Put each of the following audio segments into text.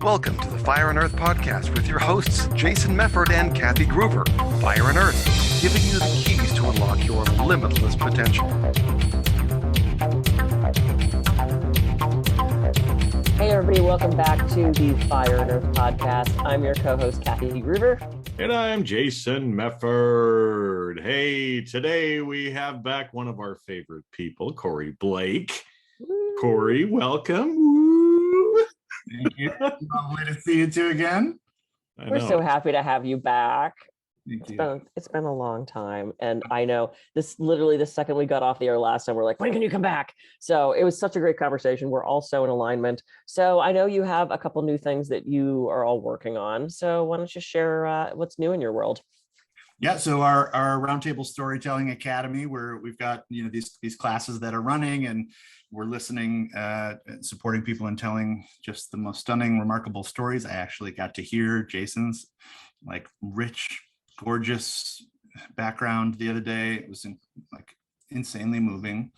Welcome to the Fire and Earth podcast with your hosts, Jason Mefford and Kathy Gruver. Fire and Earth, giving you the keys to unlock your limitless potential. Hey everybody, welcome back to the Fire and Earth podcast. I'm your co-host, Kathy Gruver. And I'm Jason Mefford. Hey, today we have back one of our favorite people, Corey Blake. Woo. Corey, welcome. Woo. Thank you. Lovely to see you two again. We're so happy to have you back. Thank you. It's been a long time. And I know this literally the second we got off the air last time, we're like, when can you come back? So it was such a great conversation. We're all so in alignment. So I know you have a couple new things that you are all working on. So why don't you share what's new in your world? Yeah, so our Roundtable Storytelling Academy, where we've got these classes that are running, and we're listening, supporting people and telling just the most stunning, remarkable stories. I actually got to hear Jason's rich, gorgeous background the other day. It was insanely moving.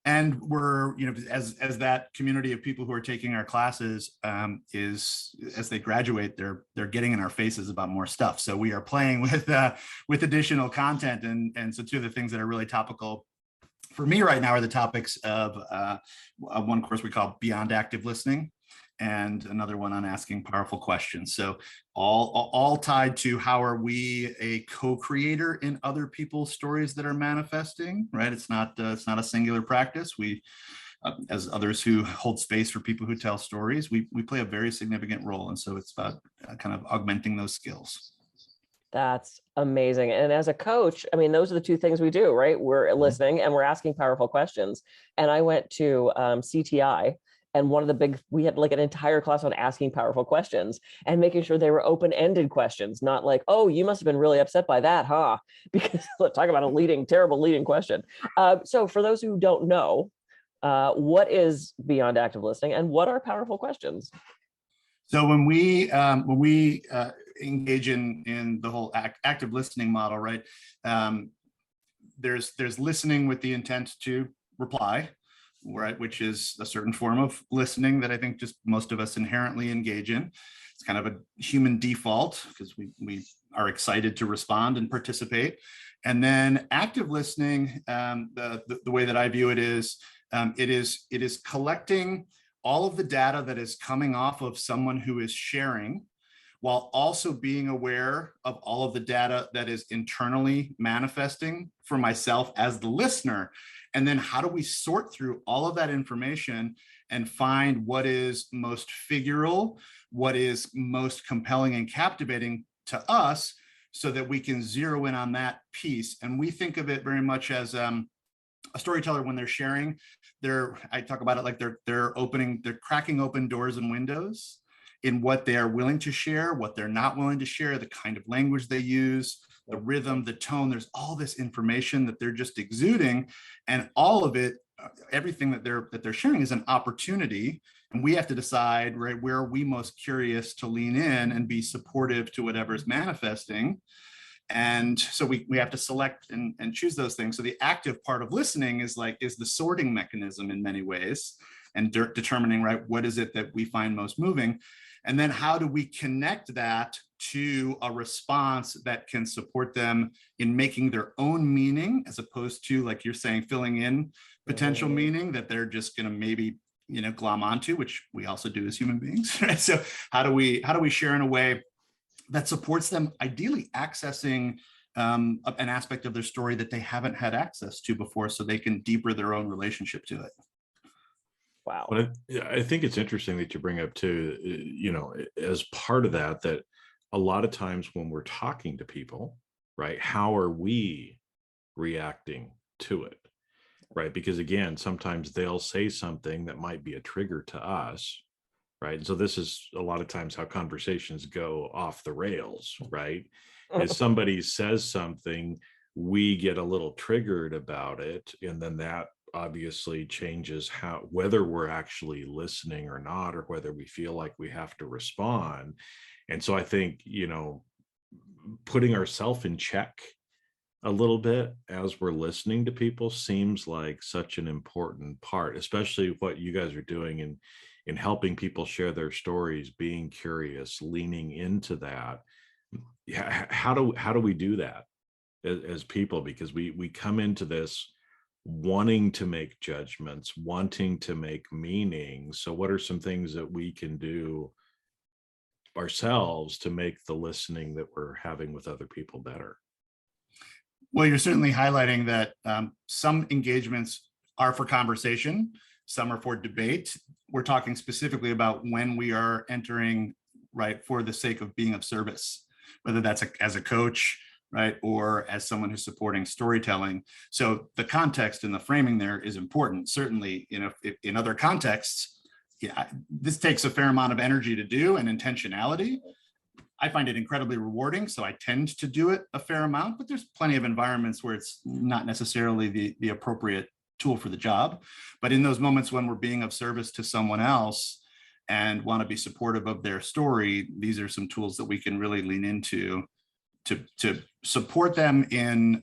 And we're, as that community of people who are taking our classes as they graduate, they're getting in our faces about more stuff. So we are playing with additional content. And so two of the things that are really topical for me right now are the topics of one course we call Beyond Active Listening, and another one on asking powerful questions. So all tied to how are we a co-creator in other people's stories that are manifesting, right? It's not a singular practice. We, as others who hold space for people who tell stories, we play a very significant role. And so it's about kind of augmenting those skills. That's amazing. And as a coach, I mean, those are the two things we do, right? We're listening and we're asking powerful questions. And I went to CTI. And we had an entire class on asking powerful questions and making sure they were open-ended questions, not like, oh, you must have been really upset by that, huh? Because let's talk about a terrible leading question. So for those who don't know, what is Beyond Active Listening and what are powerful questions? So when we engage in the whole active listening model, right? There's listening with the intent to reply, right, which is a certain form of listening that I think just most of us inherently engage in. It's kind of a human default because we are excited to respond and participate. And then active listening, the way that I view it is collecting all of the data that is coming off of someone who is sharing, while also being aware of all of the data that is internally manifesting for myself as the listener. And then how do we sort through all of that information and find what is most figural, what is most compelling and captivating to us, so that we can zero in on that piece. And we think of it very much as a storyteller when they're sharing. I talk about it like they're cracking open doors and windows in what they are willing to share, what they're not willing to share, the kind of language they use, the rhythm, the tone. There's all this information that they're just exuding, and all of it, everything that they're sharing is an opportunity. And we have to decide, right, where are we most curious to lean in and be supportive to whatever's manifesting. And so we have to select and choose those things. So the active part of listening is the sorting mechanism in many ways, and determining, right, what is it that we find most moving. And then how do we connect that to a response that can support them in making their own meaning, as opposed to, like you're saying, filling in potential meaning that they're just going to maybe, glom onto, which we also do as human beings. Right? So how do we share in a way that supports them, ideally accessing an aspect of their story that they haven't had access to before, so they can deeper their own relationship to it. Wow. But I think it's interesting that you bring up too, as part of that a lot of times when we're talking to people, right, how are we reacting to it, right? Because again, sometimes they'll say something that might be a trigger to us, right? And so this is a lot of times how conversations go off the rails, right? As somebody says something, we get a little triggered about it, and then that obviously changes whether we're actually listening or not, or whether we feel like we have to respond. And so I think, putting ourselves in check a little bit as we're listening to people seems like such an important part, especially what you guys are doing in helping people share their stories, being curious, leaning into that. Yeah, how do we do that as people? Because we come into this wanting to make judgments, wanting to make meaning. So what are some things that we can do ourselves to make the listening that we're having with other people better? Well, you're certainly highlighting that some engagements are for conversation, some are for debate. We're talking specifically about when we are entering, right, for the sake of being of service, whether that's as a coach, right, or as someone who's supporting storytelling. So the context and the framing there is important. Certainly, if in other contexts, yeah, this takes a fair amount of energy to do and intentionality. I find it incredibly rewarding, so I tend to do it a fair amount, but there's plenty of environments where it's not necessarily the appropriate tool for the job. But in those moments when we're being of service to someone else and want to be supportive of their story, these are some tools that we can really lean into to support them in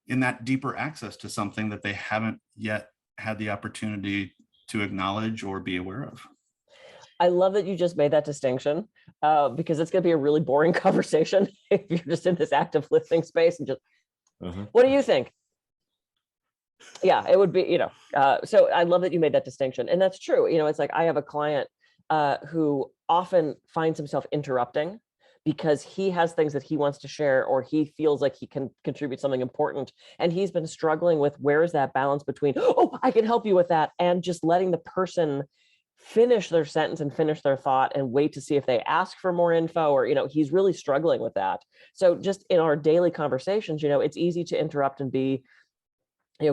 that deeper access to something that they haven't yet had the opportunity to acknowledge or be aware of. I love that you just made that distinction because it's going to be a really boring conversation if you're just in this active listening space and just, what do you think? Yeah, it would be, so I love that you made that distinction. And that's true. It's like I have a client who often finds himself interrupting because he has things that he wants to share or he feels like he can contribute something important. And he's been struggling with where is that balance between, oh, I can help you with that, and just letting the person finish their sentence and finish their thought and wait to see if they ask for more info, or, he's really struggling with that. So just in our daily conversations, it's easy to interrupt and be,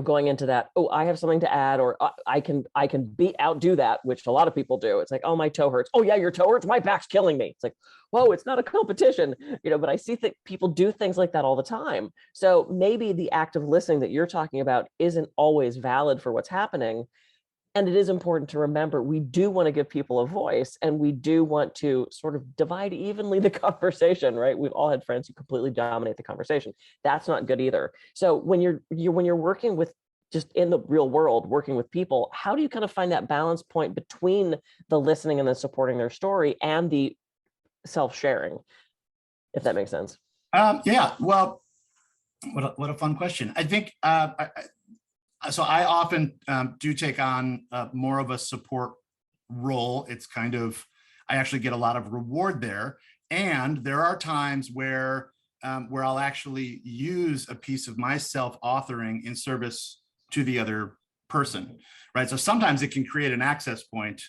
going into that, oh, I have something to add, or I can outdo that, which a lot of people do. It's like, oh, my toe hurts. Oh yeah, your toe hurts. My back's killing me. It's like, whoa, it's not a competition, but I see that people do things like that all the time. So maybe the act of listening that you're talking about isn't always valid for what's happening. And it is important to remember, we do want to give people a voice, and we do want to sort of divide evenly the conversation, right? We've all had friends who completely dominate the conversation. That's not good either. So when you're working with, just in the real world, working with people, how do you kind of find that balance point between the listening and the supporting their story and the self-sharing, if that makes sense? Yeah, well, what a fun question. I think, so I often do take on more of a support role. It's kind of, I actually get a lot of reward there. And there are times where I'll actually use a piece of my self-authoring in service to the other person, right? So sometimes it can create an access point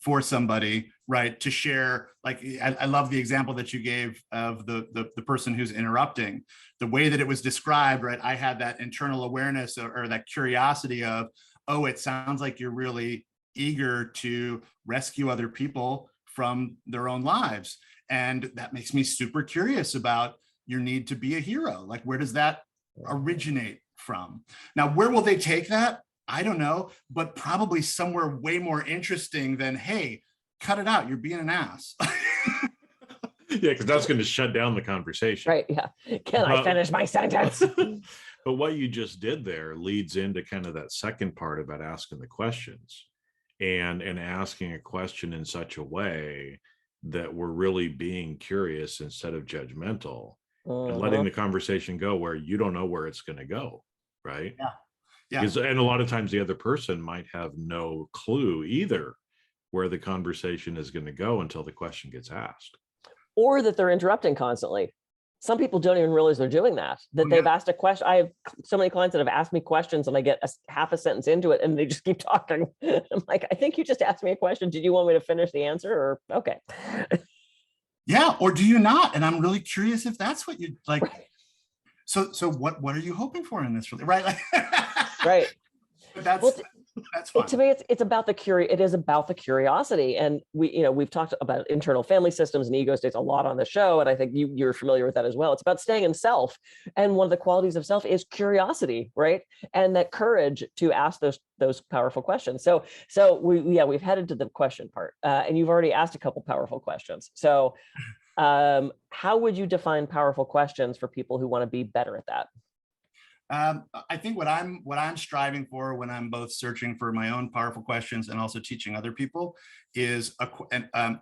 for somebody, right, to share. Like, I love the example that you gave of the person who's interrupting. The way that it was described, right, I had that internal awareness or that curiosity of, oh, it sounds like you're really eager to rescue other people from their own lives. And that makes me super curious about your need to be a hero. Like, where does that originate from? Now, where will they take that? I don't know, but probably somewhere way more interesting than, hey, cut it out, you're being an ass. Yeah, because that's going to shut down the conversation. Right, yeah. Can I finish my sentence? But what you just did there leads into kind of that second part about asking the questions and asking a question in such a way that we're really being curious instead of judgmental, and letting the conversation go where you don't know where it's going to go, right? Yeah. Yeah. And a lot of times the other person might have no clue either where the conversation is going to go until the question gets asked. Or that they're interrupting constantly. Some people don't even realize they're doing that they've asked a question. I have so many clients that have asked me questions and I get half a sentence into it and they just keep talking. I'm like, I think you just asked me a question. Did you want me to finish the answer, or okay? Yeah, or do you not? And I'm really curious if that's what you like. Right. So what are you hoping for in this, really? Right? Like, right. But that's fine. To me, it's about it is about the curiosity. And we've talked about internal family systems and ego states a lot on the show. And I think you're familiar with that as well. It's about staying in self. And one of the qualities of self is curiosity, right? And that courage to ask those powerful questions. So we've headed to the question part, and you've already asked a couple powerful questions. So how would you define powerful questions for people who want to be better at that? I think what I'm striving for when I'm both searching for my own powerful questions and also teaching other people is a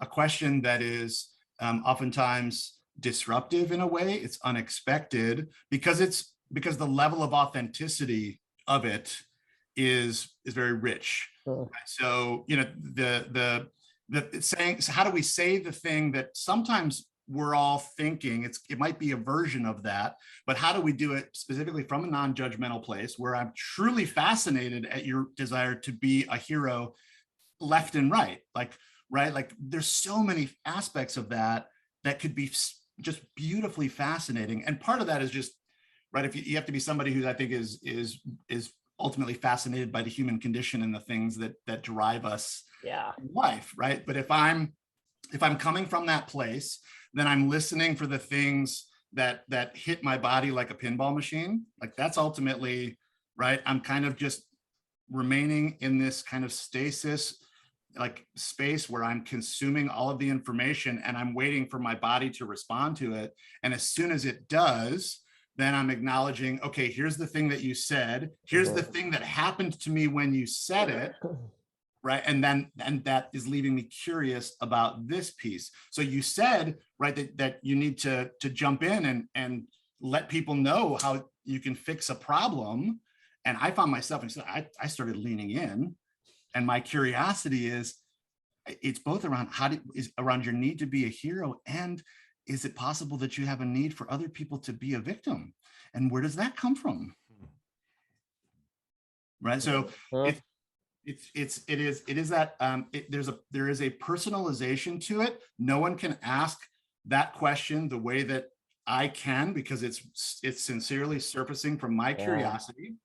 question that is oftentimes disruptive in a way. It's unexpected because the level of authenticity of it is very rich. Mm. So the saying, so how do we say the thing that sometimes we're all thinking it might be a version of that, but how do we do it specifically from a non-judgmental place where I'm truly fascinated at your desire to be a hero left and right, like there's so many aspects of that could be just beautifully fascinating. And part of that is just right, if you have to be somebody who I think is ultimately fascinated by the human condition and the things that drive us in life, right? But if I'm coming from that place, then I'm listening for the things that hit my body like a pinball machine. Like that's ultimately, right? I'm kind of just remaining in this kind of stasis, like space where I'm consuming all of the information and I'm waiting for my body to respond to it. And as soon as it does, then I'm acknowledging, okay, here's the thing that you said. Here's the thing that happened to me when you said it. Right. And that is leaving me curious about this piece. So you said, right, that you need to jump in and let people know how you can fix a problem. And I found myself, I started leaning in, and my curiosity it's both around around your need to be a hero, and is it possible that you have a need for other people to be a victim? And where does that come from? Right. So there is a personalization to it. No one can ask that question the way that I can, because it's sincerely surfacing from my curiosity.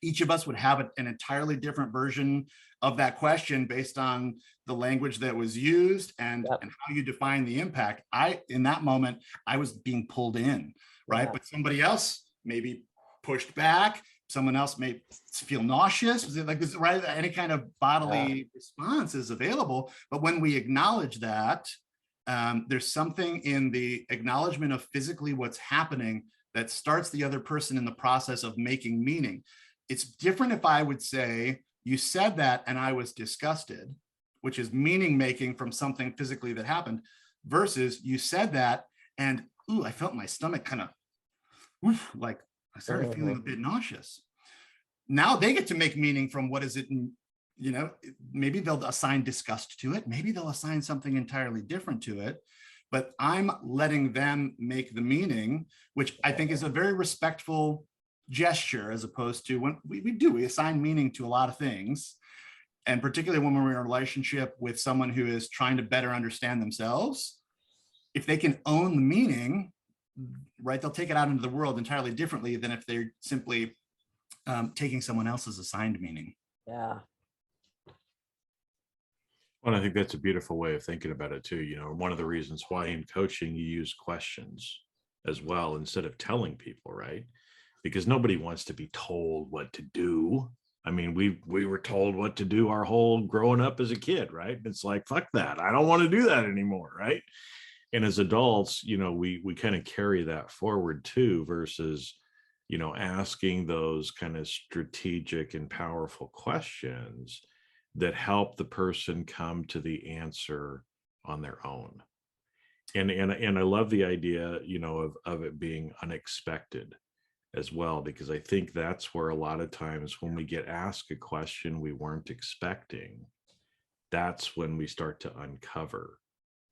Each of us would have an entirely different version of that question based on the language that was used and how you define the impact. In that moment, I was being pulled in, right? But somebody else maybe pushed back. Someone else may feel nauseous, like this, right? Any kind of bodily response is available. But when we acknowledge that, there's something in the acknowledgement of physically what's happening that starts the other person in the process of making meaning. It's different if I would say, you said that and I was disgusted, which is meaning making from something physically that happened, versus you said that and, ooh, I felt my stomach kind of, like, I started feeling a bit nauseous. Now they get to make meaning from what is it, maybe they'll assign disgust to it. Maybe they'll assign something entirely different to it, but I'm letting them make the meaning, which I think is a very respectful gesture, as opposed to when we assign meaning to a lot of things. And particularly when we're in a relationship with someone who is trying to better understand themselves, if they can own the meaning, right, they'll take it out into the world entirely differently than if they're simply taking someone else's assigned meaning. Yeah. Well, I think that's a beautiful way of thinking about it too. One of the reasons why in coaching you use questions as well instead of telling people, right? Because nobody wants to be told what to do. I mean, we were told what to do our whole growing up as a kid, right? It's like, fuck that. I don't want to do that anymore, right? And as adults, we kind of carry that forward too, versus, asking those kind of strategic and powerful questions that help the person come to the answer on their own. And I love the idea, of it being unexpected as well, because I think that's where a lot of times when we get asked a question we weren't expecting, that's when we start to uncover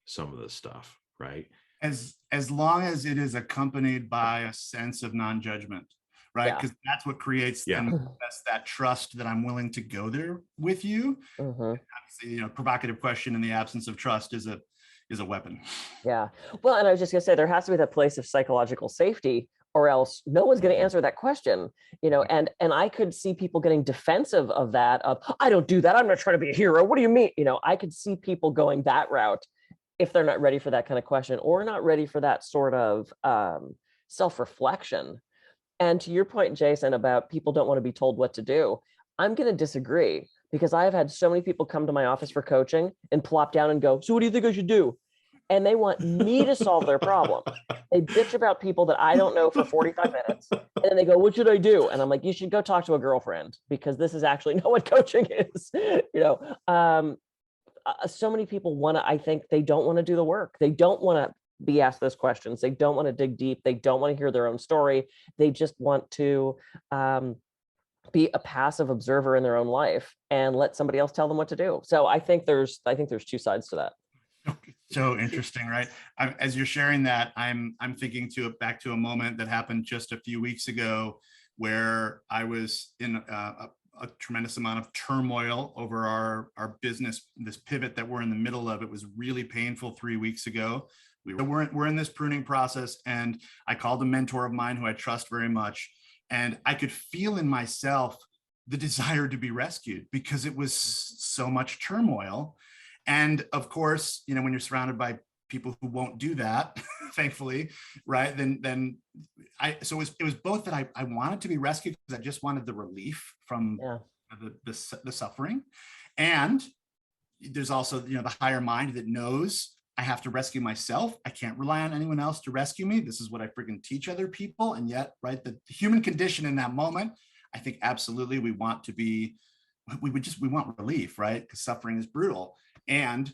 some of the stuff, right? As long as it is accompanied by a sense of non-judgment, right? Because that's what creates that trust that I'm willing to go there with you. Obviously, provocative question in the absence of trust is a weapon. Yeah. Well, and I was just gonna say, there has to be that place of psychological safety, or else no one's going to answer that question, and I could see people getting defensive of that, I don't do that, I'm not trying to be a hero, what do you mean? I could see people going that route if they're not ready for that kind of question, or not ready for that sort of self-reflection. And to your point, Jason, about people don't want to be told what to do, I'm going to disagree, because I have had so many people come to my office for coaching and plop down and go, so what do you think I should do? and they want me to solve their problem. They bitch about people that I don't know for 45 minutes. And then they go, what should I do? And I'm like, you should go talk to a girlfriend, because this is actually not what coaching is. So many people I think they don't want to do the work. They don't want to be asked those questions. They don't want to dig deep. They don't want to hear their own story. They just want to be a passive observer in their own life and let somebody else tell them what to do. So I think there's two sides to that. So interesting, right? As you're sharing that, I'm thinking back to a moment that happened just a few weeks ago, where I was in a tremendous amount of turmoil over our business, this pivot that we're in the middle of. It was really painful 3 weeks ago. We're in this pruning process, and I called a mentor of mine who I trust very much, and I could feel in myself the desire to be rescued, because it was so much turmoil. And of course, when you're surrounded by people who won't do that, thankfully, right? So it was both that I wanted to be rescued because I just wanted the relief from the suffering. And there's also, the higher mind that knows I have to rescue myself. I can't rely on anyone else to rescue me. This is what I freaking teach other people. And yet, right, the human condition in that moment, I think absolutely we want relief, right? Because suffering is brutal. And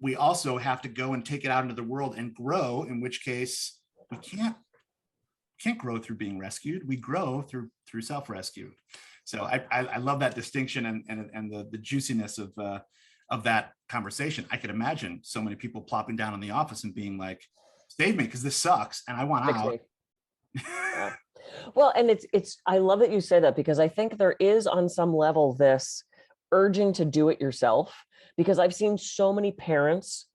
we also have to go and take it out into the world and grow, in which case we can't grow through being rescued. We grow through self-rescue. So I love that distinction and the juiciness of that conversation. I could imagine so many people plopping down in the office and being like, save me, because this sucks and I want out. Yeah. Well, and I love that you say that, because I think there is on some level this urging to do it yourself, because I've seen so many parents,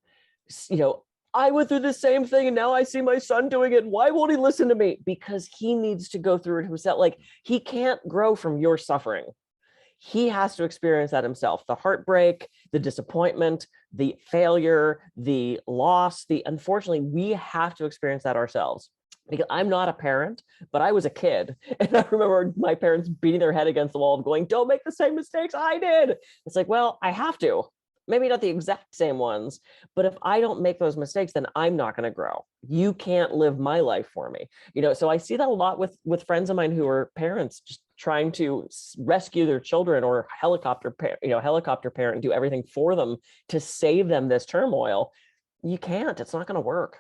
I went through the same thing and now I see my son doing it. Why won't he listen to me? Because he needs to go through it himself. Like, he can't grow from your suffering. He has to experience that himself. The heartbreak, the disappointment, the failure, the loss, unfortunately, we have to experience that ourselves. Because I'm not a parent, but I was a kid. And I remember my parents beating their head against the wall and going, don't make the same mistakes I did. It's like, well, I have to. Maybe not the exact same ones, but if I don't make those mistakes, then I'm not going to grow. You can't live my life for me. So I see that a lot with friends of mine who are parents, just trying to rescue their children, or helicopter parent, do everything for them to save them this turmoil. You can't. It's not going to work.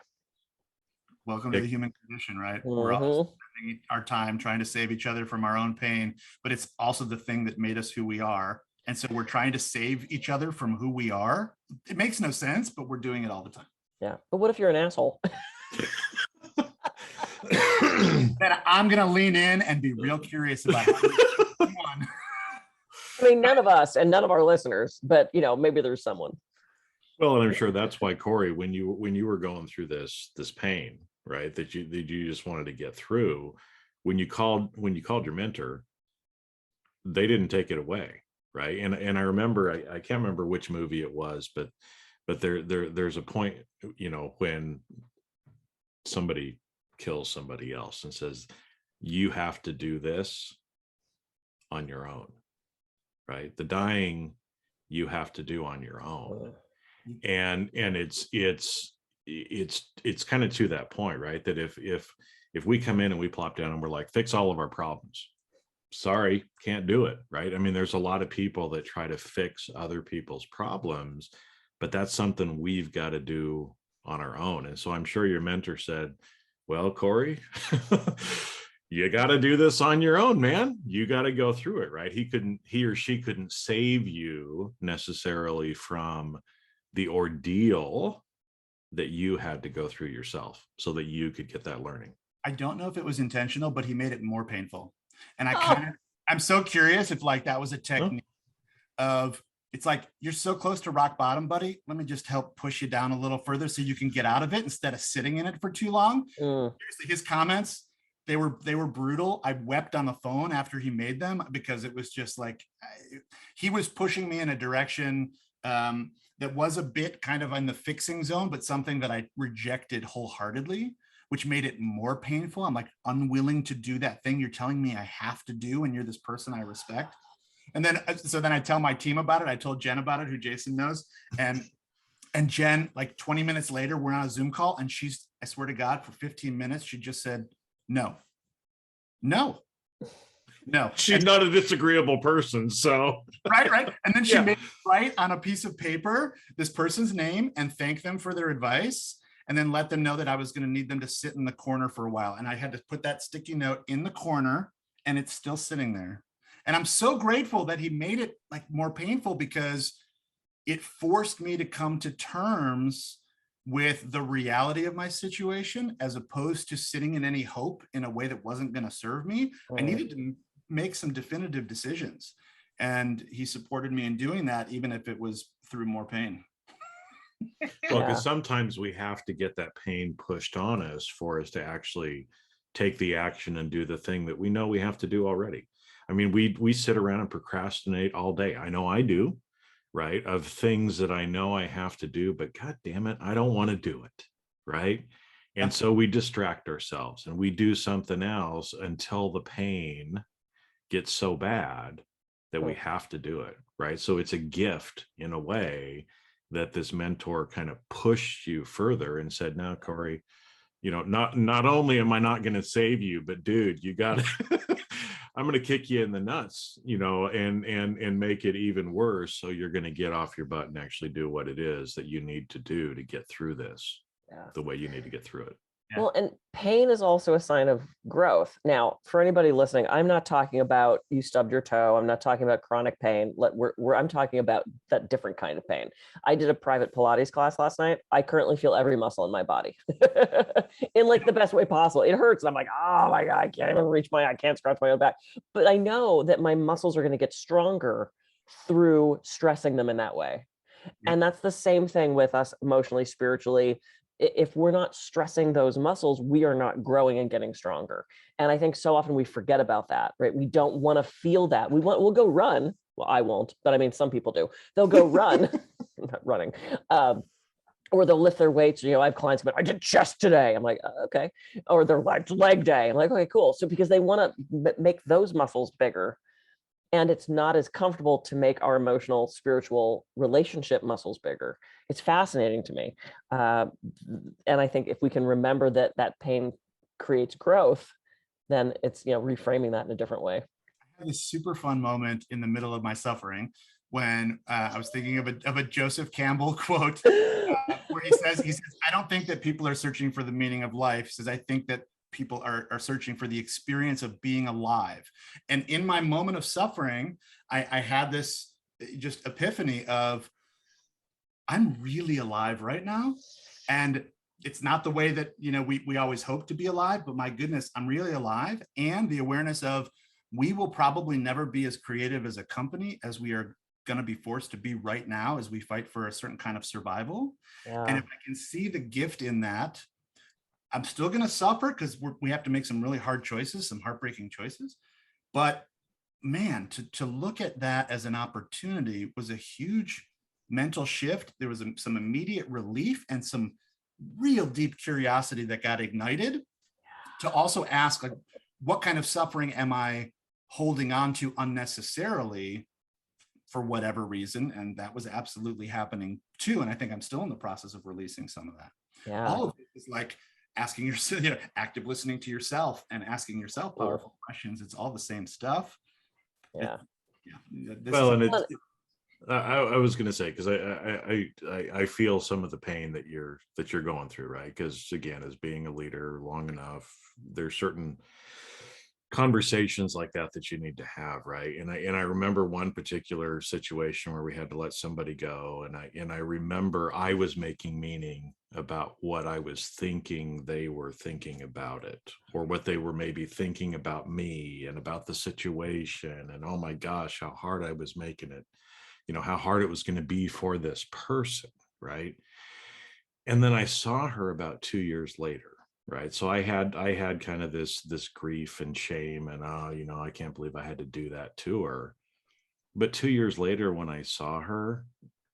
Welcome to the human condition, right? Mm-hmm. We're all spending our time trying to save each other from our own pain, but it's also the thing that made us who we are. And so we're trying to save each other from who we are. It makes no sense, but we're doing it all the time. Yeah. But what if you're an asshole? Then I'm going to lean in and be real curious about how I mean, none of us and none of our listeners, but maybe there's someone. Well, and I'm sure that's why, Corey, when you were going through this pain, right, that you just wanted to get through, when you called your mentor, they didn't take it away, right? And I remember, I can't remember which movie it was, but there's a point, when somebody kills somebody else and says, you have to do this on your own, right? The dying you have to do on your own. And it's kind of to that point, right? That if we come in and we plop down and we're like, fix all of our problems, sorry, can't do it, right? I mean, there's a lot of people that try to fix other people's problems, but that's something we've got to do on our own. And so I'm sure your mentor said, well, Corey, you got to do this on your own, man. You got to go through it, right? He or she couldn't save you necessarily from the ordeal that you had to go through yourself so that you could get that learning. I don't know if it was intentional, but he made it more painful. And I'm so curious if that was a technique of, it's like, you're so close to rock bottom, buddy. Let me just help push you down a little further so you can get out of it instead of sitting in it for too long. Seriously, his comments, they were brutal. I wept on the phone after he made them, because it was just like, he was pushing me in a direction that was a bit kind of in the fixing zone, but something that I rejected wholeheartedly, which made it more painful. I'm like unwilling to do that thing you're telling me I have to do, and you're this person I respect. And then I tell my team about it. I told Jen about it, who Jason knows. And And Jen, like 20 minutes later, we're on a Zoom call, and I swear to God, for 15 minutes, she just said, no, no, no. She's not a disagreeable person, so. Right. And then she Yeah. made me write on a piece of paper this person's name and thank them for their advice, and then let them know that I was going to need them to sit in the corner for a while. And I had to put that sticky note in the corner, and it's still sitting there. And I'm so grateful that he made it like more painful, because it forced me to come to terms with the reality of my situation, as opposed to sitting in any hope in a way that wasn't going to serve me. I needed to make some definitive decisions, and he supported me in doing that, even if it was through more pain. Well, because sometimes we have to get that pain pushed on us for us to actually take the action and do the thing that we know we have to do already. I mean, we sit around and procrastinate all day. I know I do, right? Of things that I know I have to do, but God damn it, I don't want to do it, right? And so we distract ourselves and we do something else until the pain gets so bad that we have to do it, right? So it's a gift in a way that this mentor kind of pushed you further and said, "No, Corey, you know, not only am I not going to save you, but dude, you got to, I'm going to kick you in the nuts, you know, and make it even worse. So you're going to get off your butt and actually do what it is that you need to do to get through this the way you need to get through it." Well, and pain is also a sign of growth. Now, for anybody listening, I'm not talking about you stubbed your toe. I'm not talking about chronic pain. I'm talking about that different kind of pain. I did a private Pilates class last night. I currently feel every muscle in my body in like the best way possible. It hurts. And I'm like, oh my God, I can't even I can't scratch my own back. But I know that my muscles are going to get stronger through stressing them in that way. And that's the same thing with us emotionally, spiritually. If we're not stressing those muscles, we are not growing and getting stronger. And I think so often we forget about that, right? We don't want to feel that. We'll go run. Well, I won't, but I mean, some people do. They'll go run, not running, or they'll lift their weights. You know, I have clients, but I did chest today. I'm like, okay. Or their leg day. I'm like, okay, cool. So because they want to make those muscles bigger, and it's not as comfortable to make our emotional, spiritual relationship muscles bigger. It's fascinating to me. And I think if we can remember that pain creates growth, then it's, reframing that in a different way. I had this super fun moment in the middle of my suffering when I was thinking of a Joseph Campbell quote where he says, I don't think that people are searching for the meaning of life. He says, I think that people are searching for the experience of being alive. And in my moment of suffering, I had this just epiphany of, I'm really alive right now. And it's not the way that, we always hope to be alive, but my goodness, I'm really alive. And the awareness of, we will probably never be as creative as a company as we are going to be forced to be right now as we fight for a certain kind of survival. Yeah. And if I can see the gift in that, I'm still going to suffer because we have to make some really hard choices, some heartbreaking choices. But man, to look at that as an opportunity was a huge mental shift. There was some immediate relief and some real deep curiosity that got ignited to also ask, like, what kind of suffering am I holding on to unnecessarily for whatever reason? And that was absolutely happening too. And I think I'm still in the process of releasing some of that. Yeah. All of it is like asking yourself, active listening to yourself and asking yourself powerful questions. It's all the same stuff. Yeah. Well, and I was going to say, because I feel some of the pain that you're going through, right? Because again, as being a leader long enough, there's certain conversations like that you need to have, right? And I remember one particular situation where we had to let somebody go, and I remember I was making meaning about what I was thinking they were thinking about it, or what they were maybe thinking about me and about the situation, and oh my gosh, how hard I was making it, how hard it was going to be for this person, right? And then I saw her about 2 years later. Right. So I had kind of this grief and shame and, I can't believe I had to do that to her. But 2 years later, when I saw her,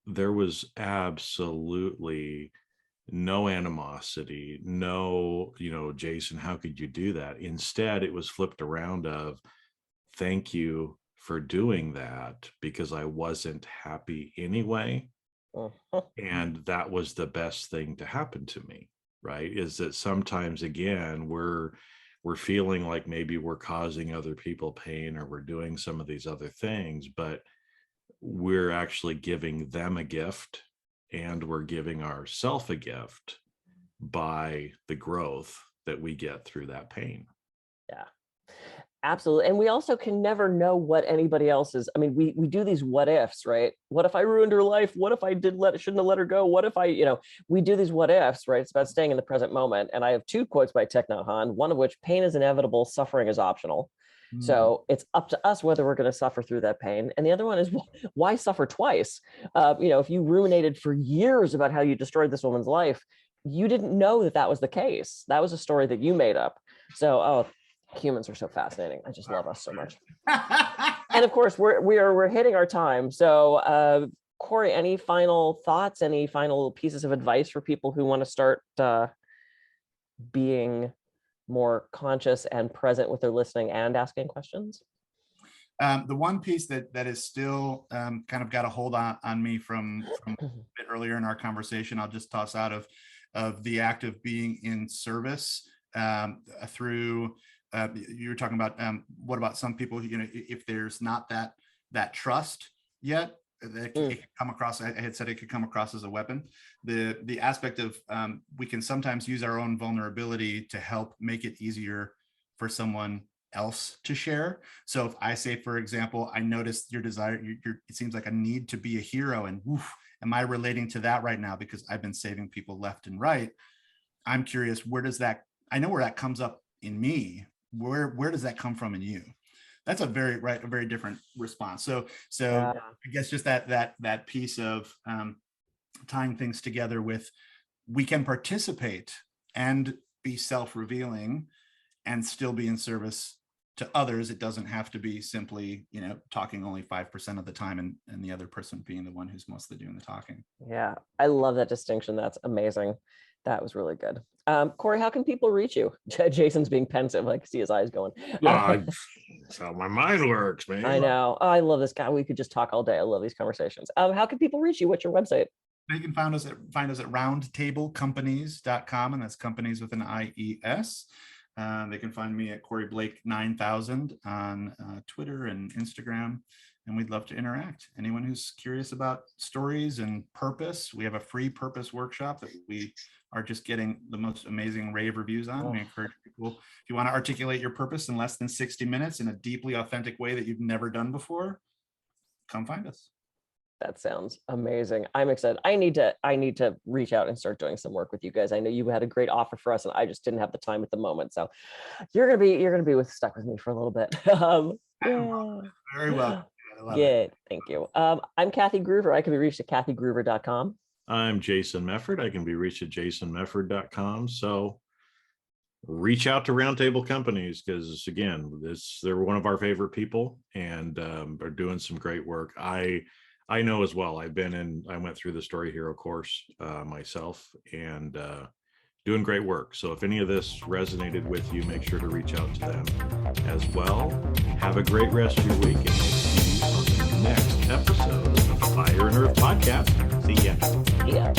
there was absolutely no animosity, no, Jason, how could you do that? Instead, it was flipped around of, thank you for doing that, because I wasn't happy anyway. Uh-huh. And that was the best thing to happen to me, right? Is that sometimes, again, we're feeling like maybe we're causing other people pain, or we're doing some of these other things, but we're actually giving them a gift, and we're giving ourselves a gift by the growth that we get through that pain. Yeah, absolutely. And we also can never know what anybody else is. I mean, we do these what ifs, right? What if I ruined her life? What if I shouldn't have let her go? What if we do these what ifs, right? It's about staying in the present moment. And I have 2 quotes by Thich Nhat Hanh, one of which: pain is inevitable, suffering is optional. So it's up to us whether we're going to suffer through that pain. And the other one is, why suffer twice? If you ruminated for years about how you destroyed this woman's life, you didn't know that was the case. That was a story that you made up. So, humans are so fascinating. I just love us so much. And of course, we're hitting our time. So, Corey, any final thoughts? Any final pieces of advice for people who want to start being more conscious and present with their listening and asking questions? The one piece that is still kind of got a hold on me from a bit earlier in our conversation, I'll just toss out of the act of being in service through. You were talking about what about some people, if there's not that trust yet, it can come across. I had said it could come across as a weapon. The aspect of we can sometimes use our own vulnerability to help make it easier for someone else to share. So if I say, for example, I noticed your desire, it seems like a need to be a hero, and woof, am I relating to that right now because I've been saving people left and right? I'm curious, where does that? I know where that comes up in me. Where does that come from in you? That's a very different response. So I guess just that piece of tying things together with, we can participate and be self-revealing and still be in service to others. It doesn't have to be simply, talking only 5% of the time and the other person being the one who's mostly doing the talking. Yeah, I love that distinction. That's amazing. That was really good. Corey, how can people reach you? Jason's being pensive. I can see his eyes going. That's how my mind works, man. I know. Oh, I love this guy. We could just talk all day. I love these conversations. How can people reach you? What's your website? They can find us at roundtablecompanies.com, and that's companies with an IES. They can find me at Corey Blake 9000 on Twitter and Instagram, and we'd love to interact. Anyone who's curious about stories and purpose, we have a free purpose workshop that we are just getting the most amazing rave reviews on. We encourage people, if you want to articulate your purpose in less than 60 minutes in a deeply authentic way that you've never done before, come find us. That sounds amazing. I'm excited. I need to reach out and start doing some work with you guys. I know you had a great offer for us, and I just didn't have the time at the moment. So you're gonna be stuck with me for a little bit. Yeah. Very well. Good. Thank you. I'm Kathy Gruver. I can be reached at kathygruver.com. I'm Jason Mefford. I can be reached at jasonmefford.com. So reach out to Roundtable Companies, because again, they're one of our favorite people and are doing some great work. I know as well. I went through the Story Hero course myself, and doing great work. So if any of this resonated with you, make sure to reach out to them as well. Have a great rest of your week, and we'll see you on the next episode of Fire and Earth Podcast. See ya. Yeah.